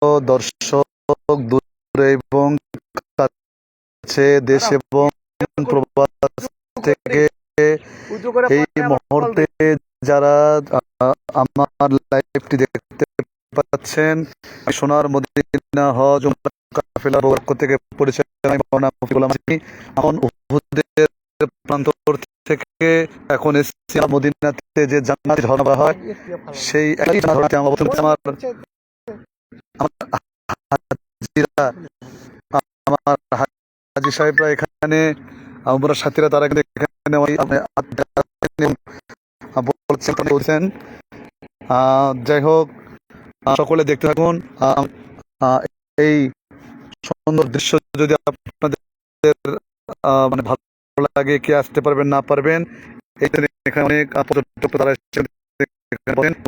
দর্শক দূরে এবং কাছে, দেশ এবং প্রবাস থেকে এই মুহূর্তে যারা আমার লাইভটি দেখতে পাচ্ছেন, সোনার মদিনা হজ কাফেলার পক্ষ থেকে পরিচয় এখন উহুদের প্রান্তর থেকে এখন এসেছি মদিনাতে যে জান্নাত ঝর্ণা হয়, সেই একই ঝর্ণাতে আমার আমার হাজী সাহেবরা এখানে, আমরা সাথীরা তারা কিন্তু এখানে বলছেন। যাই হোক, সকলে দেখতে থাকুন। এই সুন্দর দৃশ্য যদি আপনাদের মানে ভালো লাগে, কে আসতে পারবেন না পারবেন, এখানে অনেক পর্যটক তারা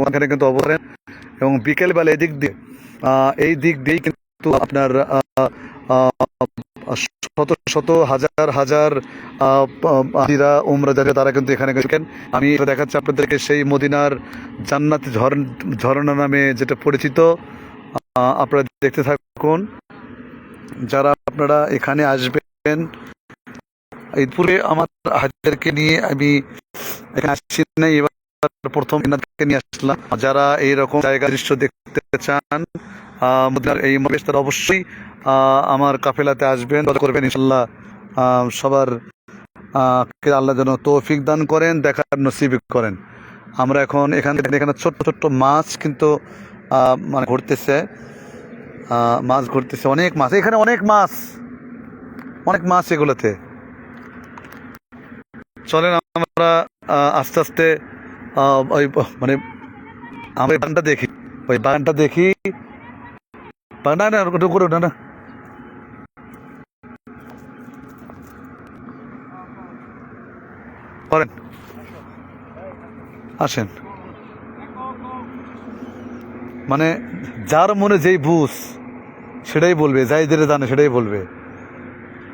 এখানে কিন্তু অবদান, এবং বিকেল বেলা এই দিক দিয়েই কিন্তু আপনার শত শত হাজার হাজার উমরা যারা তারা কিন্তু এখানে গেছেন। আমি দেখাচ্ছি আপনাদেরকে সেই মদিনার জান্নাত ঝর্ণা নামে যেটা পরিচিত। আপনারা দেখতে থাকুন। যারা আপনারা এখানে আসবেন, এই পূর্বে আমার হাজিদেরকে নিয়ে আমি এখানে আসছি না, এবার প্রথম এনাদেরকে নিয়ে আসলাম। যারা এইরকম জায়গা দৃশ্য দেখতে চান এই মহাবেশ, তারা অবশ্যই আমার কাফেলাতে আসবেন, করবেন ইনশাল্লাহ। সবার আল্লাহ যেন তৌফিক দান করেন, দেখার নসিব করেন। আমরা এখন এখানে ছোট্ট ছোট্ট মাছ কিন্তু মানে ঘুরতেছে, মাছ ঘুরতেছে, অনেক মাছ এখানে, অনেক মাছ এগুলোতে। চলেন আমরা আস্তে আস্তে ওই মানে আমরা বাগানটা দেখি, না করেন, আসেন। মানে যার মনে যেই বুঝ সেটাই বলবে, যাই যেটা জানে সেটাই বলবে,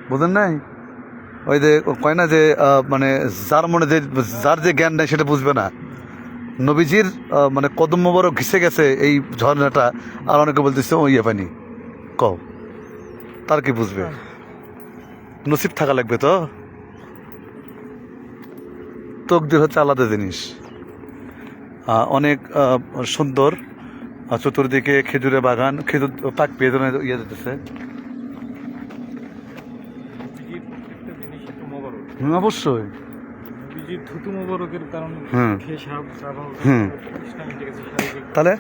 বুঝেন নাই? ওই যে কয় না যে মানে যার মনে যার যে জ্ঞান নেই সেটা বুঝবে না। নবীজির মানে কদম মোবারক ঘিসে গেছে এই ঝর্ণাটা, আর অনেকে বলতেছে ও ইয়ে পানি কও, তার কি বুঝবে? নসিব থাকা লাগবে তো, তকদির হচ্ছে আলাদা জিনিস। অনেক সুন্দর, চতুর্দিকে খেজুরের বাগান, খেজুর পাক পেয়ে ইয়ে যেতেছে। অবশ্যই তাহলে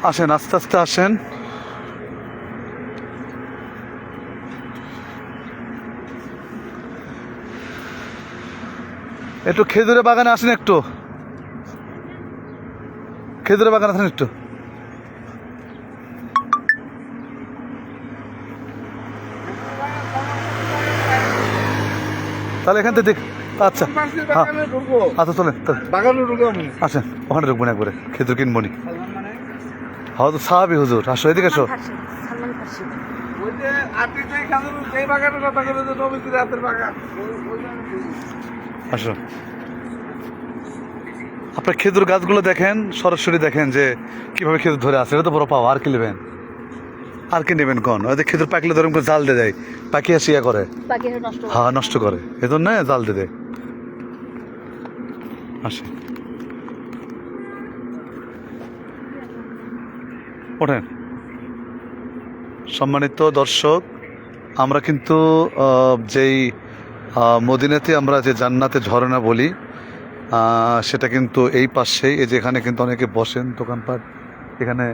আসেন, আস্তে আস্তে আসেন। একটু খেজুরের বাগানে আসেন, একটু খেজুরের বাগানে আসেন একটু। তাহলে এখান থেকে আচ্ছা, হ্যাঁ আচ্ছা, চলেন আসেন, ওখানে ঢুকবেন একবারে, খেজুর কিনবো নি। হয়তো সাহাবি হুজুর, আসো এদিকে, আসো। আসো, আপনার খেজুর গাছগুলো দেখেন, সরাসরি দেখেন যে কিভাবে খেজুর ধরে আছে। এটা তো বড় পাওয়া, আর কি নেবেন, আর কি নেবেন কোন? ওদের খেজুর পাকলে ধরুন জাল দিয়ে দেয়, পাখি আসিয়া করে, হ্যাঁ নষ্ট করে, এজন্য জাল দিয়ে দেয়। আসে, ওঠেন। সম্মানিত দর্শক, আমরা কিন্তু যেই মদিনাতে আমরা যে জান্নাতে ঝর্ণা বলি, সেটা কিন্তু এই পাশেই, এই যেখানে কিন্তু অনেকে বসেন, দোকানপাট এখানে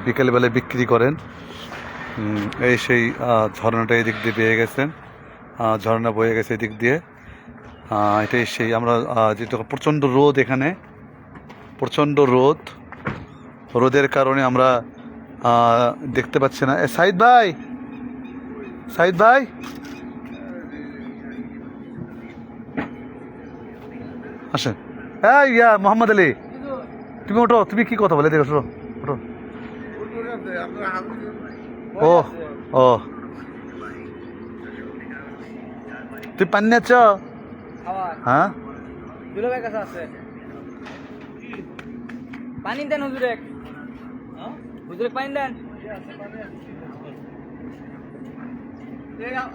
বিকেলবেলায় বিক্রি করেন। এই সেই ঝর্ণাটা এই দিক দিয়ে বেয়ে গেছেন, ঝর্ণা বয়ে গেছে এদিক দিয়ে। এটাই সেই আমরা যেটা প্রচণ্ড রোদ, এখানে প্রচণ্ড রোদের কারণে আমরা দেখতে পাচ্ছি না। সাইদ ভাই আসেন। ইয়া মোহাম্মদ আলী, তুমি ওঠো, তুমি কি কথা বলে দেখো, ওঠো। ও ও তুই পানি নিচ্ছ? হ্যাঁ পানি দেন হুজুরে, হুজুরে পানি দেন।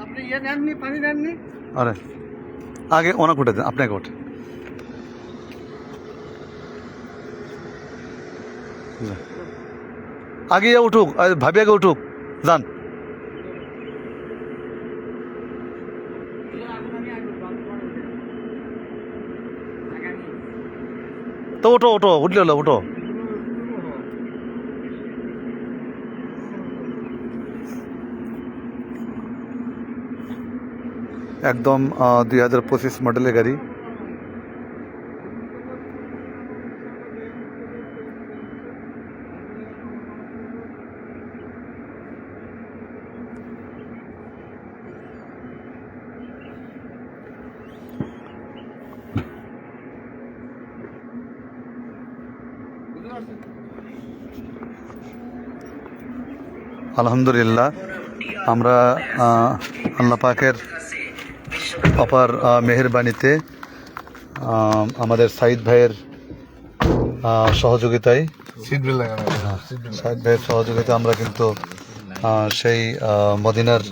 আপনি ইয়ে দেননি, পানি দেননি? আরে আগে ওনাকে উঠে দেন, আপনাকে ওঠে আগে উঠুক, ভাবি আগে উঠুক, যান। তো ওঠো ওঠো, উঠলে হলো, উঠো। একদম 2025 মডেলের গাড়ি। আলহামদুলিল্লাহ, আমরা আল্লাহ পাকের অপার মেহেরবানিতে আমাদের সাইদ ভাইয়ের সহযোগিতায় সাইদ ভাইয়ের সহযোগিতায় আমরা কিন্তু সেই মদিনার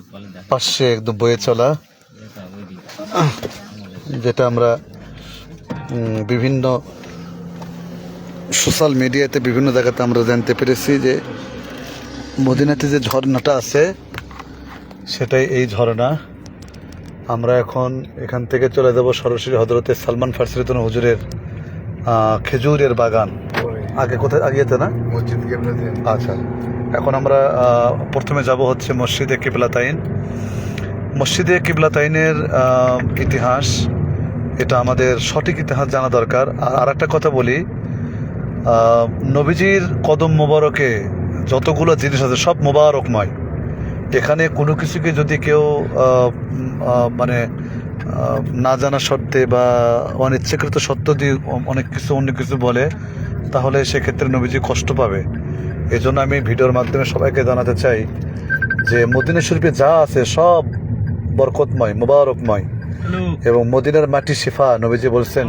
পাশে একদম বয়ে চলা, যেটা আমরা বিভিন্ন সোশ্যাল মিডিয়াতে বিভিন্ন জায়গাতে আমরা জানতে পেরেছি যে মদিনাতে যে ঝর্ণাটা আছে সেটাই এই ঝর্ণা। আমরা এখন এখান থেকে চলে যাব সরাসরি হযরতে সালমান ফার্সি রাদিয়াল্লাহু হুজুরের খেজুরের বাগান। আগে কোথায় আগিয়েতে না মসজিদ কিবলাতাইন। আচ্ছা, এখন আমরা প্রথমে যাব হচ্ছে মসজিদে কিবলাতাইন। মসজিদে কিবলাতাইনের ইতিহাস, এটা আমাদের সঠিক ইতিহাস জানা দরকার। আর একটা কথা বলি, নবীজির কদম মোবারকে যতগুলো জিনিস আছে সব মোবারকময়। এখানে কোনো কিছুকে যদি কেউ মানে না জানা সত্ত্বে বা অনিচ্ছাকৃত সত্য দিয়ে অন্য কিছু বলে, তাহলে সেক্ষেত্রে নবীজি কষ্ট পাবে। এই জন্য আমি ভিডিওর মাধ্যমে সবাইকে জানাতে চাই যে মদিনা শরীফে যা আছে সব বরকতময়, মোবারকময়, এবং মদিনার মাটি শিফা, নবীজি বলছেন।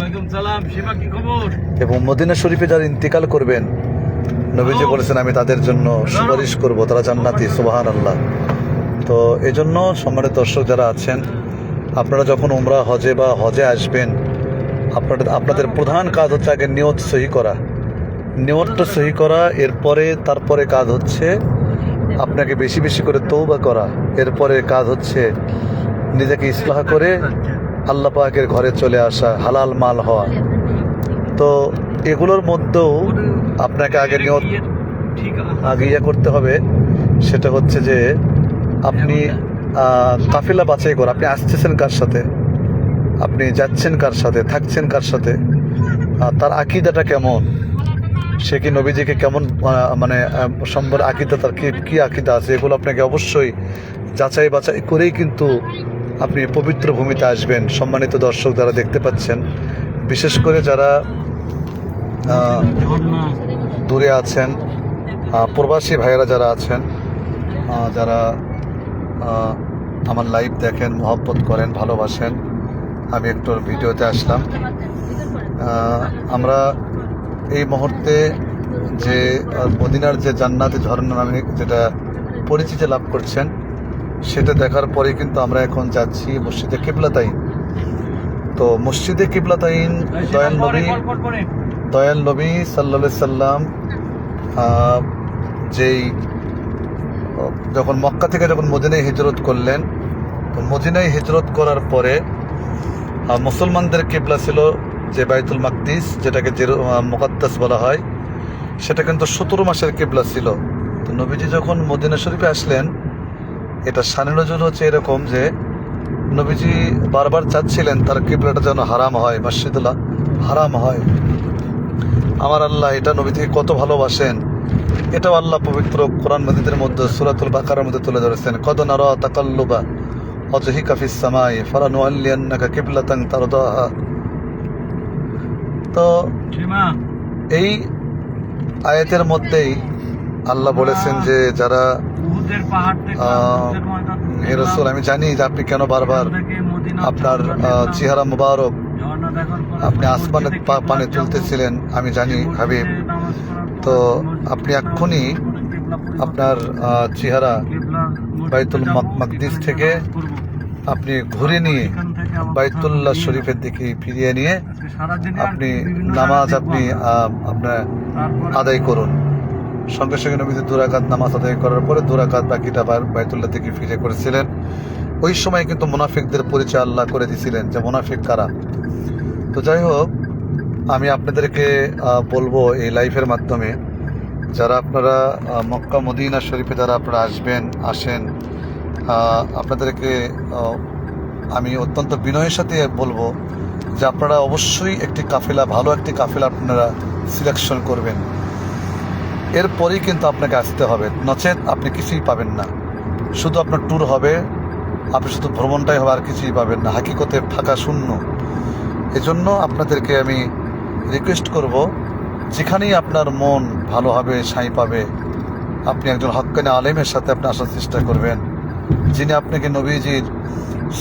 এবং মদিনা শরীফে যারা ইন্তিকাল করবেন, নবীজি বলেছেন আমি তাদের জন্য সুপারিশ করব, তারা জান্নাতি। সুবহানাল্লাহ। তো এই জন্য সম্মানিত দর্শক যারা আছেন, আপনারা যখন উমরা হজে বা হজে আসবেন, আপনাদের প্রধান কাজ হচ্ছে আগে নিয়ত সহি করা, নিয়তটা সহি করা। তারপরে কাজ হচ্ছে আপনাকে বেশি বেশি করে তওবা করা। এরপরে কাজ হচ্ছে নিজেকে ইসলাহ করে আল্লাহ পাকের ঘরে চলে আসা, হালাল মাল হওয়া। তো এগুলোর মধ্যেও আপনাকে আগে নিয়ত ইয়ে করতে হবে। সেটা হচ্ছে যে আপনি কাফিলা বাছাই করা, আপনি আসতেছেন কার সাথে, আপনি যাচ্ছেন কার সাথে, থাকছেন কার সাথে, তার আকীদাটা কেমন, সে কি নবীজিকে কেমন মানে সম্বর আকীদা, তার কি আকীদা আছে, এগুলো আপনাকে অবশ্যই যাচাই বাছাই করেই কিন্তু আপনি পবিত্র ভূমিতে আসবেন। সম্মানিত দর্শক যারা দেখতে পাচ্ছেন, বিশেষ করে যারা দূরে আছেন, প্রবাসী ভাইয়েরা যারা আছেন, যারা আমার লাইভ দেখেন, মহব্বত করেন, ভালোবাসেন, আমি একটু ভিডিওতে আসলাম। আমরা এই মুহূর্তে যে মদিনার যে জান্নাতে ঝর্ণা নামে যেটা পরিচিতি লাভ করছেন, সেটা দেখার পরে কিন্তু আমরা এখন যাচ্ছি মসজিদে কিবলাতাইন। তো মসজিদে কিবলাতাইন দয়াল নবী সাল্লাল্লাহু আলাইহি সাল্লাম যেই যখন মক্কা থেকে যখন মদিনায় হিজরত করলেন, তো মদিনায় হিজরত করার পরে মুসলমানদের কিবলা ছিল যে বাইতুল মাকদিস, যেটাকে মুকাদ্দাস বলা হয়, সেটা কিন্তু 17 মাসের কিবলা ছিল। তো নবীজি যখন মদিনা শরীফে আসলেন, এটা শানে নজুল হচ্ছে এরকম যে নবীজি বারবার চাচ্ছিলেন তার কিবলাটা যেন হারাম হয়, মসজিদুল হারাম হয়। আমার আল্লাহ এটা নবীজিকে কত ভালোবাসেন, এটাও আল্লাহ পবিত্র কোরআন মাজিদের মধ্যে সূরাতুল বাকারার মধ্যে তুলে ধরেছেন। কদ নারা তাকাল্লুবা ওয়াজহিকা ফিস সামাই ফালানুওয়াল্লিয়ান্নাকা কিবলাতান তারদাহা। তো এই আয়াতের মধ্যেই আল্লাহ বলেছেন যে যারা উহুদের পাহাড় দেখলাম, উহুদের ময়দান হে রাসূল, আমি জানি যে আপনি কেন বারবার থেকে মদিনার আপনার ঝর্ণা দেখলাম। চেহারা মুবারক ঝর্ণা দেখার পরে আপনি ওই আসমানে মসজিদে কিবলা পানে যাবো। তুলতেছিলেন, আমি জানি সেই হাবিব। মসজিদে নামাজ পড়ার পরে তো মসজিদে আপনি নামাজ এক্ষুনি পড়ে কিবলা পরিবর্তন আপনার চেহারা কিবলা মসজিদে বাইতুল যাবো, মাকদিস এখানে থেকে নামাজ পড়বো। আপনি ঘুরে নিয়ে এখান থেকে আবার বাইতুল্লাহ কোথাও শরীফের দিকে ফিরিয়ে নিয়ে আজকে সারাদিনে আর আপনি কি বিভিন্ন নামাজ জায়গা আপনি দেখবো আমরা। আপনার তারপরে আদায় করুন। সঙ্গে সঙ্গে নবীজি 2 রাকাত নামাজ আদায় করার পরে 2 রাকাত বাকিটা বাইতুল্লাহ থেকে ফিরে করেছিলেন। ওই সময় কিন্তু মুনাফিকদের পরিচয় আল্লাহ করে দিয়েছিলেন যে মুনাফিক কারা। তো যাই হোক, আমি আপনাদেরকে বলবো এই লাইফের মাধ্যমে, যারা আপনারা মক্কা মদিনা শরীফে যারা আপনারা আসেন, আপনাদেরকে আমি অত্যন্ত বিনয়ের সাথে বলবো যে আপনারা অবশ্যই একটি কাফেলা, ভালো একটি কাফেলা আপনারা সিলেকশন করবেন। এরপরেই কিন্তু আপনাকে আসতে হবে, নচেত আপনি কিছুই পাবেন না। শুধু আপনার ট্যুর হবে, আপনি শুধু ভ্রমণটাই হবে, আর কিছুই পাবেন না, হাকিকতে ফাঁকা শূন্য। এজন্য আপনাদেরকে আমি রিকোয়েস্ট করব, যেখানেই আপনার মন ভালো হবে, সাঁই পাবে, আপনি একজন হক্কানি আলেমের সাথে আপনি আসার চেষ্টা করবেন, যিনি আপনাকে নবীজির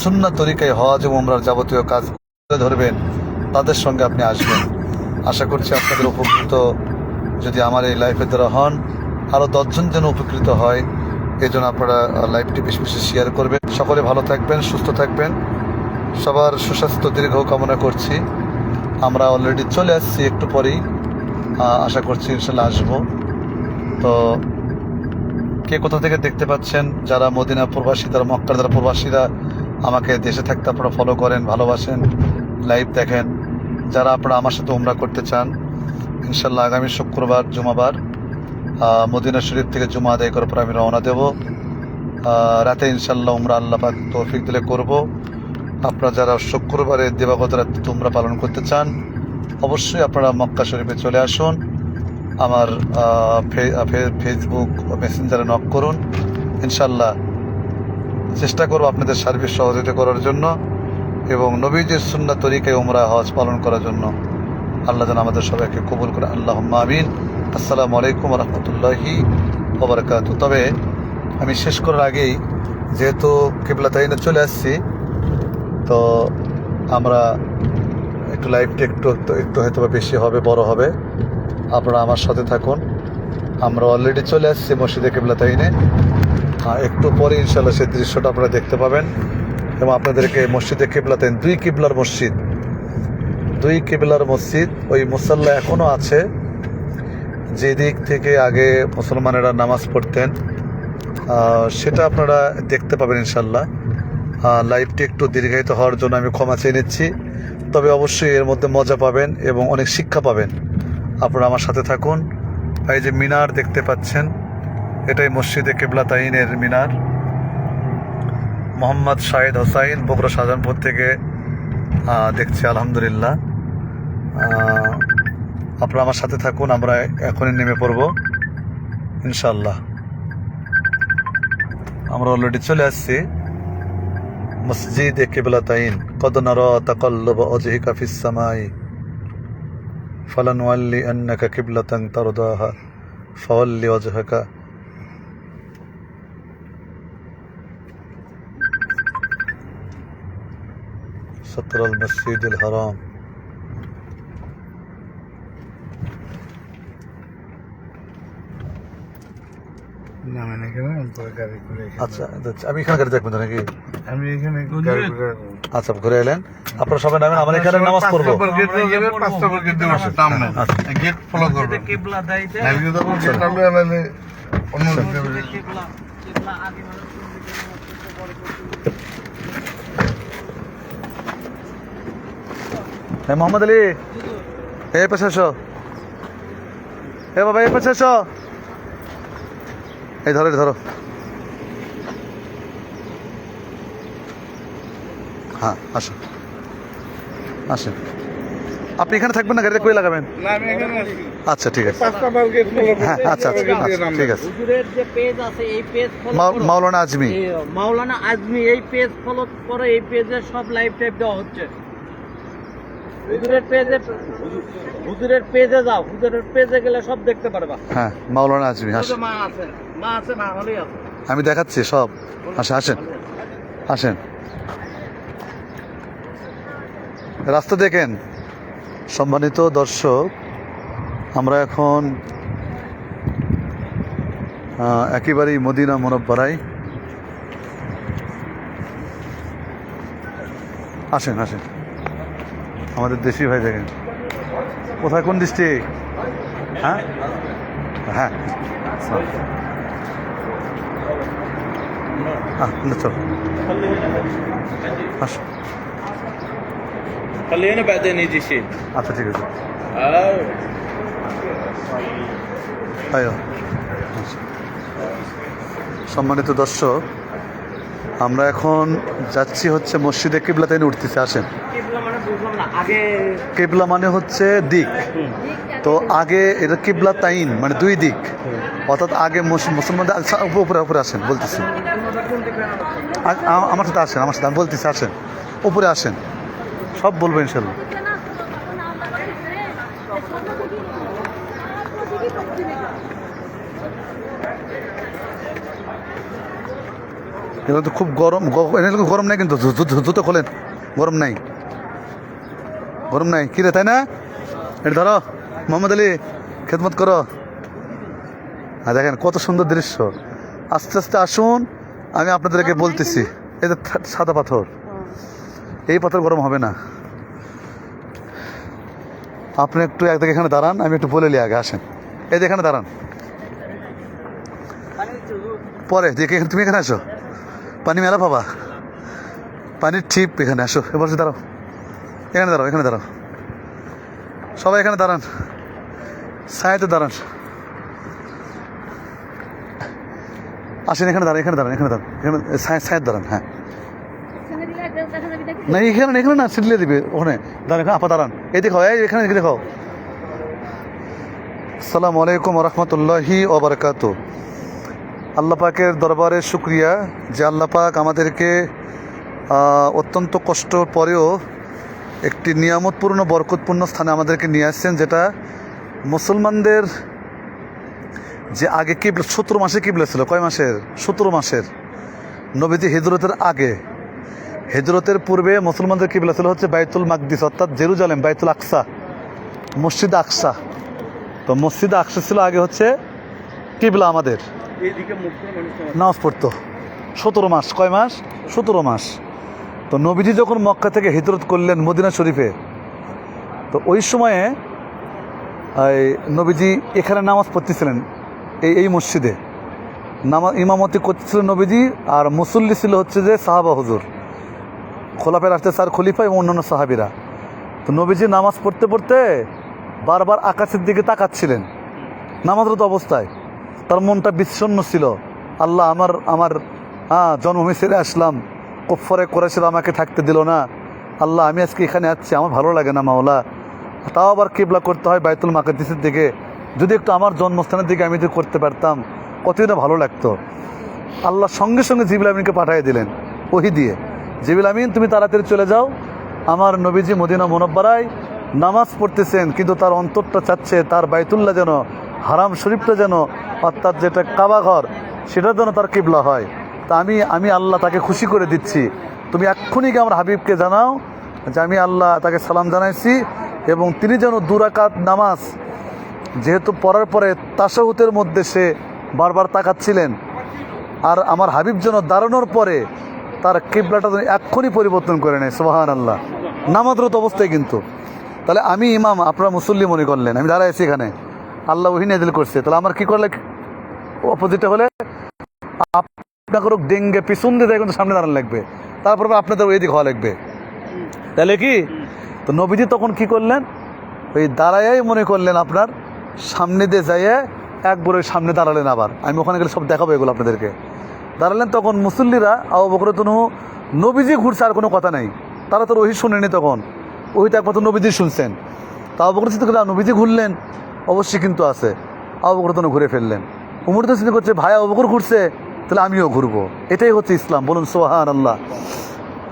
সুন্নাহ তরিকায় হজ এবং উমরার যাবতীয় কাজ করে ধরবেন, তাদের সঙ্গে আপনি আসবেন। আশা করছি আপনাদের উপকৃত যদি আমার এই লাইফের দ্বারা হন, আরও 10 জন যেন উপকৃত হয়, এই জন্য আপনারা লাইভটি বেশি বেশি শেয়ার করবেন। সকলে ভালো থাকবেন, সুস্থ থাকবেন, সবার সুস্বাস্থ্য দীর্ঘ কামনা করছি। আমরা অলরেডি চলে আসছি, একটু পরেই আশা করছি ইনশাল্লাহ আসবো। তো কে কোথা থেকে দেখতে পাচ্ছেন, যারা মদিনা প্রবাসী, যারা মক্কার যারা প্রবাসীরা আমাকে দেশে থাকতে আপনারা ফলো করেন, ভালোবাসেন, লাইভ দেখেন, যারা আপনারা আমার সাথে উমরা করতে চান, ইনশাল্লাহ আগামী শুক্রবার জুমাবার মদিনা শরীফ থেকে জুমা আদায় করার পর আমি রওনা দেব। রাতে ইনশাল্লাহ উমরা আল্লাহ পাক তৌফিক দিলে করব। আপনারা যারা শুক্রবারে দিবাগত রাতে উমরা পালন করতে চান, অবশ্যই আপনারা মক্কা শরীফে চলে আসুন। আমার ফেসবুক মেসেঞ্জারে নক করুন, ইনশাল্লাহ চেষ্টা করব আপনাদের সার্ভিস সহযোগিতা করার জন্য এবং নবীজির সুন্নাহ তরিকায় উমরা হজ পালন করার জন্য। আল্লাহ যেন আমাদের সবাইকে কবুল করে, আল্লাহুম্মা আমিন। আসসালামু আলাইকুম ওয়া রাহমাতুল্লাহি ওয়া বারাকাতুহু। তবে আমি শেষ করার আগেই, যেহেতু কিবলাতাইনে চলে আসছি, তো আমরা একটু লাইভটা একটু হয়তো বেশি হবে, বড় হবে, আপনারা আমার সাথে থাকুন। আমরা অলরেডি চলে আসছি মসজিদে কিবলাতাইনে, একটু পরে ইনশাল্লাহ সেই দৃশ্যটা আপনারা দেখতে পাবেন এবং আপনাদেরকে মসজিদে কিবলাতাইন, 2 কিবলার মসজিদ, 2 কিবলার মসজিদ, ওই মুসাল্লা এখনও আছে যেদিক থেকে আগে মুসলমানেরা নামাজ পড়তেন, সেটা আপনারা দেখতে পাবেন ইনশাল্লাহ। লাইভটি একটু দীর্ঘায়িত হওয়ার জন্য আমি ক্ষমা চেয়ে নিচ্ছি, তবে অবশ্যই এর মধ্যে মজা পাবেন এবং অনেক শিক্ষা পাবেন। আপনারা আমার সাথে থাকুন। এই যে মিনার দেখতে পাচ্ছেন, এটাই মসজিদে কিবলাতাইনের মিনার। মোহাম্মদ শাহিদ হোসাইন, বগুড়া শাহজাহানপুর থেকে দেখছি, আলহামদুলিল্লাহ। আপনারা আমার সাথে থাকুন, আমরা এখনই নেমে পড়ব ইনশাল্লাহ। আমরা অলরেডি চলে আসছি মসজিদে কিবলাতাইন। কদ নারা তাকাল্লুবা ওয়াজহিকা ফিস সামাই ফালানুওয়াল্লিআন্নাকা কিবলাতান তারদাহা ফাওয়াল্লি ওয়াজহাকা। সাতরাল মসজিদুল হারাম। আচ্ছা, আমি এখানে গাড়ি দেখবেন নাকি? আমি এখানে আচ্ছা, ঘুরে এলেন, আপনারা সবাই নামেন, আমরা এখানে নামাজ পড়বো। গেট ফলো করবেন। কিবলা দাইতে নাবিকে তখন গেট নামলে নাহলে অন্য কিবলা কিবলা আগে মানে মোহাম্মদ আলী, এই পাশে এসো, বাবা এই পাশে এসো, এই ধরো ধরো। হ্যাঁ আসো, আসেন। আপনি এখানে থাকবেন না, গাড়িটা কই লাগাবেন? না, আমি এখানে আছি। আচ্ছা ঠিক আছে, 5টা বার গেট ফলো করবেন। হ্যাঁ আচ্ছা আচ্ছা আচ্ছা, ঠিক আছে। হুজুরের যে পেজ আছে এই পেজ ফলো করো। মাওলানা আজমি, এই মাওলানা আজমি এই পেজ ফলো করে, এই পেজে সব লাইভ টাইপ দেওয়া হচ্ছে। হুজুরের পেজে যাও, হুজুরের পেজে গেলে সব দেখতে পারবা। হ্যাঁ মাওলানা আজমি, আসো। মা আছে, মা হলেই আছে। আমি দেখাচ্ছি সব। আসেন আসেন আসেন, রাস্তা দেখেন। সম্মানিত দর্শক, আমরা এখন একেবারেই মদিনা মুনাব্বারায়। আসেন আসেন, আমাদের দেশি ভাই দেখেন। কোথায়, কোন ডিস্ট্রিক্ট? হ্যাঁ হ্যাঁ, চলো আসো। خلينا بعدين يجي شيء. আচ্ছা ঠিক আছে। আয়ো। সম্মানিত দর্শক, আমরা এখন যাচ্ছি হচ্ছে মসজিদে কিবলাতাইন উঠতেছে। আসেন। কিবলা মানে বুঝলাম না, আগে কিবলা মানে হচ্ছে দিক, তো আগে এটা কিবলাতাইন মানে দুই দিক, অর্থাৎ আগে মুসলমানদের উপরে উপরে আসেন বলতেছি। আমার সাথে আসেন, আমার সাথে আমি বলতেছি, আসেন উপরে আসেন, সব বলবো ইনশাল্লাহ। এগুলো তো খুব গরম, এগুলো গরম নাই কিন্তু, জুতো খোলেন, গরম নাই, গরম নাই কি রে, তাই না? এটা ধরো মোহাম্মদ আলী, খেদমত করো। আর দেখেন কত সুন্দর দৃশ্য। আস্তে আস্তে আসুন, আমি আপনাদেরকে বলতেছি। এই যে সাদা পাথর, এই পাথর গরম হবে না। আপনি একটু একদিকে এখানে দাঁড়ান, আমি একটু বলে নিই আগে। আসেন, এই যে এখানে দাঁড়ান, পরে দেখে তুমি এখানে আসো, পানি মেলা পাবা, পানির ছিপ এখানে আসো। এবার দাঁড়াও, এখানে দাঁড়াও, এখানে দাঁড়াও, সবাই এখানে দাঁড়ান, ছায়াতে দাঁড়ান। আসেন এখানে দাঁড়ান, এখানে দাঁড়ান, এখানে দাঁড়ান, এখানে ছায়াতে দাঁড়ান। হ্যাঁ না, এখানে এখানে না, সিটলে দিবে ওখানে দাঁড়ান, এখানে আপা দাঁড়ান, এই দেখাও, এই এখানে দেখাও। আসসালামু আলাইকুম ওয়া রাহমাতুল্লাহি ওয়া বারাকাতুহু। আল্লাহ পাকের দরবারে শুকরিয়া যে আল্লাহ পাক আমাদেরকে অত্যন্ত কষ্ট পরেও একটি নিয়ামতপূর্ণ বরকতপূর্ণ স্থানে আমাদেরকে নিয়ে আসছেন, যেটা মুসলমানদের যে আগে কিবলা 17 মাসে কিবলা ছিল। কয় মাসের? 17 মাসের। নবীজি হিজরতের আগে, হিজরতের পূর্বে মুসলমানদের কিবলা ছিল হচ্ছে বাইতুল মাকদিস, অর্থাৎ জেরুজালেম, বাইতুল আকসা, মসজিদ আকসা। তো মসজিদ আকসা ছিল আগে হচ্ছে কিবলা আমাদের। এইদিকে মুখ করে মানুষ নামাজ পড়তো 17 মাস। কয় মাস? 17 মাস। তো নবীজি যখন মক্কা থেকে হিজরত করলেন মদিনা শরীফে, তো ওই সময়ে নবীজি এখানে নামাজ পড়তেছিলেন, এই মসজিদে ইমামতি করতেছিলেন নবীজি, আর মুসল্লি ছিল হচ্ছে যে সাহাবা হুজুর, খোলাফায়ে রাশিদিন 4 খলিফা এবং অন্যান্য সাহাবীরা। তো নবীজি নামাজ পড়তে পড়তে বারবার আকাশের দিকে তাকাচ্ছিলেন নামাজরত অবস্থায়। তার মনটা বিষণ্ণ ছিল। আল্লাহ, আমার জন্মভূমি ছেড়ে আসলাম, কুফফারে কুরাইশরা আমাকে থাকতে দিল না। আল্লাহ, আমি আজকে এখানে আছি, আমার ভালো লাগে না মাওলা। তাও আবার কিবলা করতে হয় বাইতুল মাকদিসের দিকে। যদি একটু আমার জন্মস্থানের দিকে আমি যদি করতে পারতাম, কতই না ভালো লাগতো। আল্লাহ সঙ্গে সঙ্গে জিবরিল আমিনকে পাঠিয়ে দিলেন ওহী দিয়ে। জিবরিল আমিন, তুমি তাড়াতাড়ি চলে যাও, আমার নবীজি মদিনা মুনাব্বারায় নামাজ পড়তেছেন, কিন্তু তার অন্তরটা চাচ্ছে তার বাইতুল্লাহ যেন, হারাম শরীফটা যেন, অর্থাৎ যেটা কাবা ঘর, সেটা যেন তার কিবলা হয়। তা আমি আল্লাহ তাকে খুশি করে দিচ্ছি। তুমি এক্ষুনি গিয়ে আমার হাবিবকে জানাও যে আমি আল্লাহ তাকে সালাম জানাইছি, এবং তিনি যেন 2 রাকাত নামাজ, যেহেতু পড়ার পরে তাশাহুদের মধ্যে সে বারবার তাকাচ্ছিলেন, আর আমার হাবিব যেন দাঁড়ানোর পরে তার কিবলাটা যেন এক্ষুনি পরিবর্তন করে নেয়। সুবহানাল্লাহ, নামাজরত অবস্থায় কিন্তু। তাহলে আমি ইমাম, আপনারা মুসল্লি মনে করলেন, আমি দাঁড়াই আছি এখানে, আল্লাহ ওহী নাযিল করছে, তাহলে আমার কি করলে অপোজিটে হলে আপনাকে ডেঙ্গে পিছন দিয়ে যায়, কিন্তু সামনে দাঁড়ানো লাগবে, তারপর আপনাদের ওই দিক হওয়া লাগবে, তাহলে কি? তো নবীজি তখন কি করলেন, ওই দাঁড়ায়াই মনে করলেন আপনার সামনে দিয়ে যাইয়ে একবার ওই সামনে দাঁড়ালেন। আবার আমি ওখানে গেলে সব দেখাবো এগুলো আপনাদেরকে। দাঁড়ালেন, তখন মুসল্লিরা আবু বকর নবীজি ঘুরছে, আর কোনো কথা নাই, তারা তো ওহী শুনেনি, তখন ওহীটা একমাত্র নবীজি শুনছেন। তা আবু বকর সিদ্দিক নবীজি ঘুরলেন, অবশ্যই কিন্তু আছে। আবু বকর ঘুরে ফেললেন। উমর তো চিন্তা করছে, ভাই আবু বকর ঘুরছে, তাহলে আমিও ঘুরবো। এটাই হচ্ছে ইসলাম, বলুন সুবহানাল্লাহ।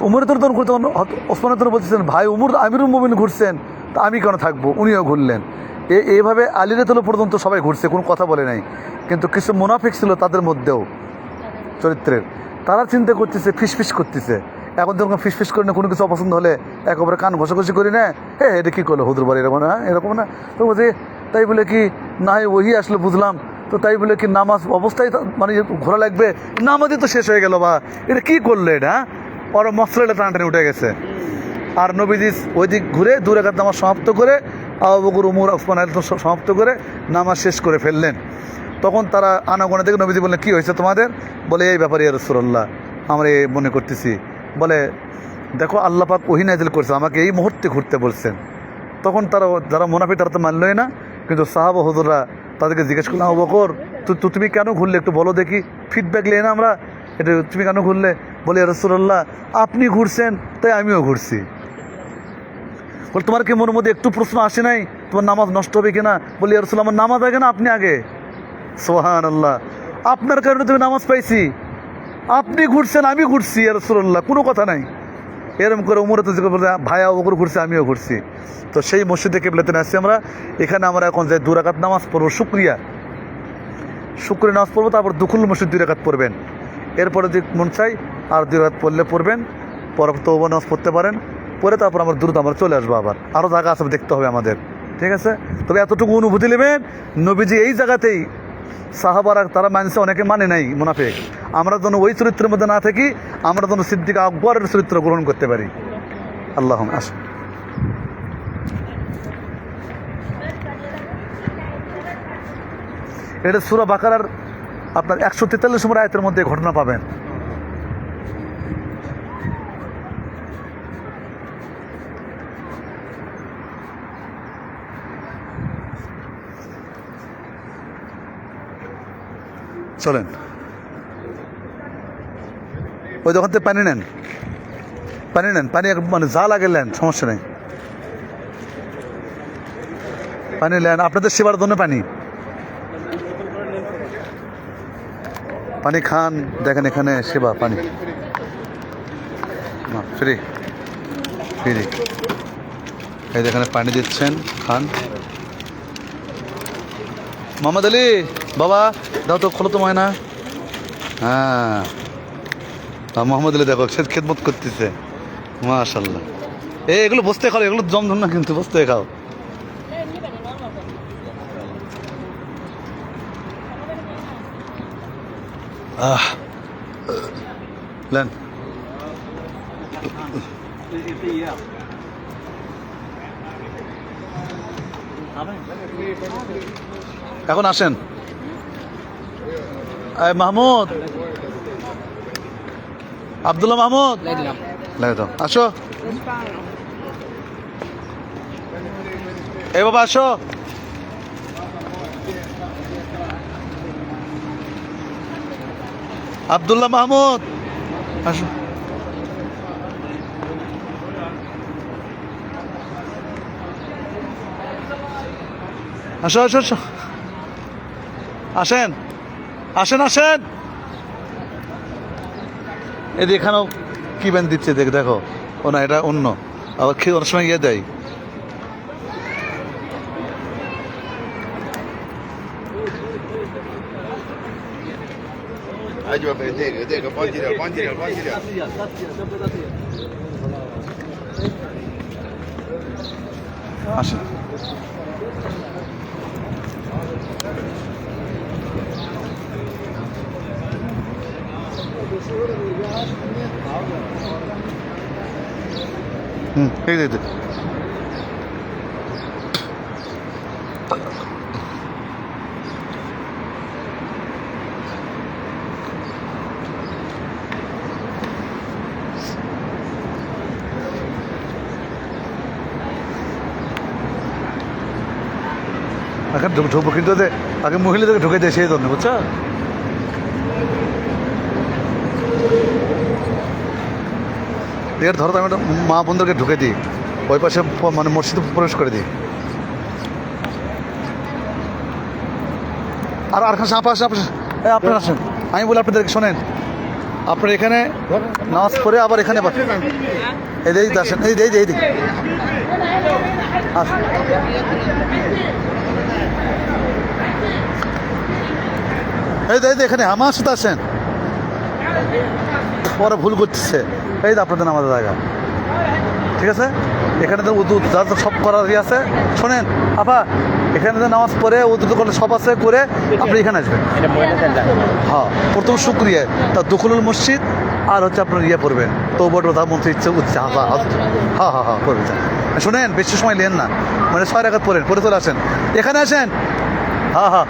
উমর তখন ঘুরতে, ওসমান বলতেছেন, ভাই উমর আমিরুল মুমিন ঘুরছেন, তা আমি কেন থাকবো, উনিও ঘুরলেন। এইভাবে আলীর তলো পর্যন্ত সবাই ঘুরছে, কোনো কথা বলে নাই। কিন্তু কিছু মুনাফিক ছিল তাদের মধ্যেও, চরিত্রের, তারা চিন্তা করতেছে, ফিসফিস করতেছে। এখন তো ওরকম ফিসফিস করি না, কোনো কিছু অপছন্দ হলে একেবারে কান ঘষাঘষি করি না, এটা কী করলো হুজুর বাড়ি, এরকম না এরকম না। তো বলছে তাই বলে কি না হয় ওই আসলে বুঝলাম, তো তাই বলে কি নামাজ অবস্থায় মানে ঘোরা লাগবে, নামাজই তো শেষ হয়ে গেল, বা এটা কী করলো এটা, ওর মশলাটা টানাটানি উঠে গেছে। আর নবীজি ওই দিক ঘুরে 2 রাকাত নামাজ সমাপ্ত করে, আবু বকর, উমর, ওসমান সমাপ্ত করে নামাজ শেষ করে ফেললেন। তখন তারা আনাগোনা থেকে নবীজি বললেন, কী হয়েছে তোমাদের? বলে এই ব্যাপারে ইয়া রাসূলুল্লাহ, আমরা এই মনে করতেছি। বলে দেখো আল্লাহ পাক ওহী নাযিল করছে, আমাকে এই মুহূর্তে ঘুরতে বলছেন। তখন তারা, যারা মুনাফিক তারা তো মানলই না, কিন্তু সাহাবা হুজুররা তাদেরকে জিজ্ঞেস করলাম, আবু বকর তুমি কেন ঘুরলে, একটু বলো দেখি, ফিডব্যাক নিয়ে না আমরা, এটা তুমি কেন ঘুরলে? বলে ইয়া রাসূলুল্লাহ, আপনি ঘুরছেন তাই আমিও ঘুরছি। বলে তোমার কি মনের মধ্যে একটু প্রশ্ন আসে নাই তোমার নামাজ নষ্ট হবে কিনা? বলি ইয়া রাসূলুল্লাহ, আমার নামাজ আগে না আপনি আগে। সুবহানাল্লাহ, আপনার কারণে তুমি নামাজ পাইছি, আপনি ঘুরছেন আমি ঘুরছি ইয়া রাসূলুল্লাহ, কোনো কথা নাই। এরকম করে উমর তো বলে, ভাইয়া ওপর ঘুরছে আমিও ঘুরছি। তো সেই মসজিদে কিবলাতে আসছি আমরা, এখানে আমরা এখন যাই 2 রাকাত নামাজ পড়বো, শুকরিয়া নামাজ পড়বো, তারপর দুখুল মসজিদ 2 রাকাত পড়বেন। এরপরে যদি মন চাই আর 2 রাকাত পড়লে পড়বেন, পরে তওবা নামাজ পড়তে পারেন, পরে তারপর আমার দ্রুত আমরা চলে আসবো। আবার আরও জায়গা আছে দেখতে হবে আমাদের, ঠিক আছে? তবে এতটুকু অনুভূতি নেবেন, নবীজি এই জায়গাতেই, সাহাবারা তারা মানছে, অনেকে মানে নাই মুনাফিক, আমরা যেন ওই চরিত্রের মধ্যে না থাকি, আমরা যেন সিদ্দিক আকবরের চরিত্র গ্রহণ করতে পারি। আল্লাহ আসুন। এটা সূরা বাকারার আপনার 143 নম্বর আয়াতের মধ্যে ঘটনা পাবেন। চলেন ওই দোকান থেকে পানি নেন, পানি মানে যা লাগে নেন, সমস্যা নেই, পানি নেন, আপনাদের সেবার জন্য পানি খান। দেখেন এখানে সেবা, পানি ফ্রি, এই যেখানে পানি দিচ্ছেন, খান। মোহাম্মদ আলী বাবা দাও তো, খোলো তো ময়না। হ্যাঁ, মোহাম্মদ আলী দেখো সে খেদমত করতেছে, মাশাল্লাহ। এগুলো বসতে খাও, এগুলো জমজম না কিন্তু, বসতে খাও। লেন এখন আসেন। মাহমুদ, আব্দুল্লাহ মাহমুদ, আসো। এই বাবা আসো। আব্দুল্লাহ মাহমুদ আসো। আসো আসো আসো, আসেন আসেন আসেন। এই এখানেও কি ব্যান দিচ্ছে দেখো, ও না এটা অন্য, আবার খেয়ে অনেক সময় ইয়ে দেয়। আসেন। এই দে এখন ঢুকবো, কিন্তু আগে মহিলাদেরকে ঢুকে দেয় সেই জন্য, বুঝছো? এর ধরো আমি একটা মা বোনদেরকে ঢুকে দিই, ওই পাশে মানে মসজিদে প্রবেশ করে দিই। আর খান আপাশে আপনারা আসেন, আমি বলি আপনাদেরকে শোনেন, আপনার এখানে নামাজ পড়ে আবার এখানে এই দিকে আসেন, এই দিকে আসেন। এই এখানে আমার সাথে আসেন, পরে ভুল করতেছে, এই যে আপনাদের নামাজের জায়গা, ঠিক আছে? এখানে তো উদু যা যা সব করারই আছে। শোনেন আপা, এখানে যে নামাজ পড়ে উদু করলে সব আছে করে আপনি এখানে আসবেন। হ্যাঁ, প্রথম শুক্রিয়া, তা দখলুল মসজিদ, আর হচ্ছে আপনার ইয়ে পড়বেন তো প্রধানমন্ত্রী ইচ্ছে উচ্ছে হ্যাঁ হ্যাঁ হ্যাঁ করবেন। শোনেন বেশি সময় নেন না, মানে 6 রাকাত পড়েন, পরে চলে আসেন, এখানে আসেন। হ্যাঁ হ্যাঁ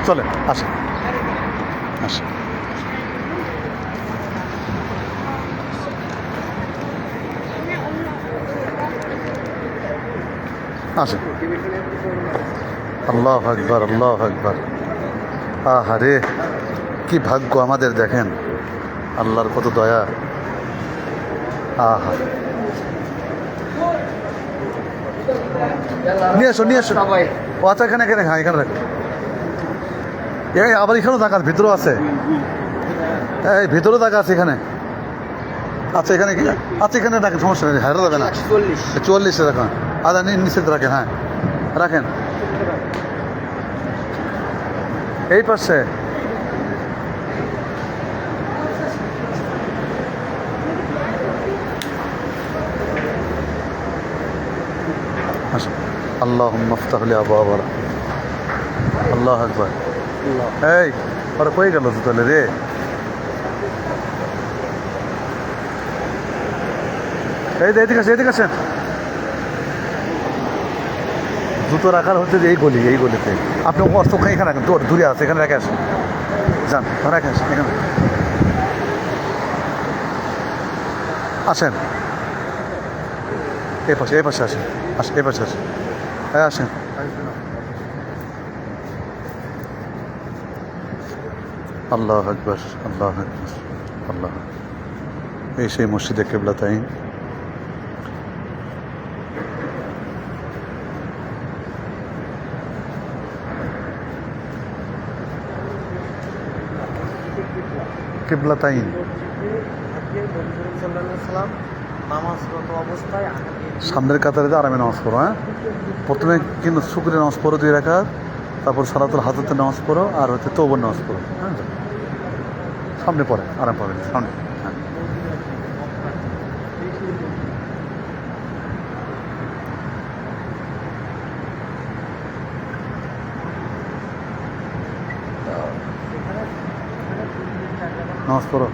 চলেন, আসেন আসেন। আসেন। আল্লাহ আকবার, আল্লাহ আকবার। আহারে কি ভাগ্য আমাদের, দেখেন আল্লাহর কত দয়া। আহা, নিয়ে এসো নিয়ে এসো। ও আচ্ছা, এখানে এখানে, হ্যাঁ এখানে রাখো। আবার এখানেও জায়গা আছে, ভিতরেও আছে, এই ভিতরেও জায়গা আছে এখানে। আচ্ছা এখানে, আচ্ছা এখানে রাখেন, সমস্যা নেই, হারা যাবে না। 44 রাখেন, আদা নিচে রাখেন, হ্যাঁ রাখেন। এই পাশে আল্লাহ মফতাহলি আবু আবার, আল্লাহ আকবার। এই ওরা কই গেল তো তাহলে রে? এই এদিকে আসেন, এদিকে আসেন। জুতো রাখার হচ্ছে যে এই গলি, এই গলিতে আপনি অর্থ এখানে রাখেন, তোর দূরে আছে, এখানে রেখে আসেন, যান রেখে আসেন এখানে। আসেন এই পাশে, এই পাশে আসেন, আসেন এই পাশে আসেন, হ্যাঁ আসেন। আল্লাহ আকবার, আল্লাহ আকবার, আল্লাহ। এই সেই মসজিদে কিবলাতাইন। কিবলাতাইন নামাজরত অবস্থায় সামনের কাতারে আরামে নামাজ পড়ো। হ্যাঁ, প্রথমে কিন্তু শুক্রের নামাজ পড়ো 2 রাকাত, তারপর সালাতুল হাজতের নামাজ পড়ো, আর হচ্ছে তওবার নামাজ পড়ো। হ্যাঁ, সামনে পড়ে আরাম পাবেন সামনে। হ্যাঁ, নামাজ পড়ো।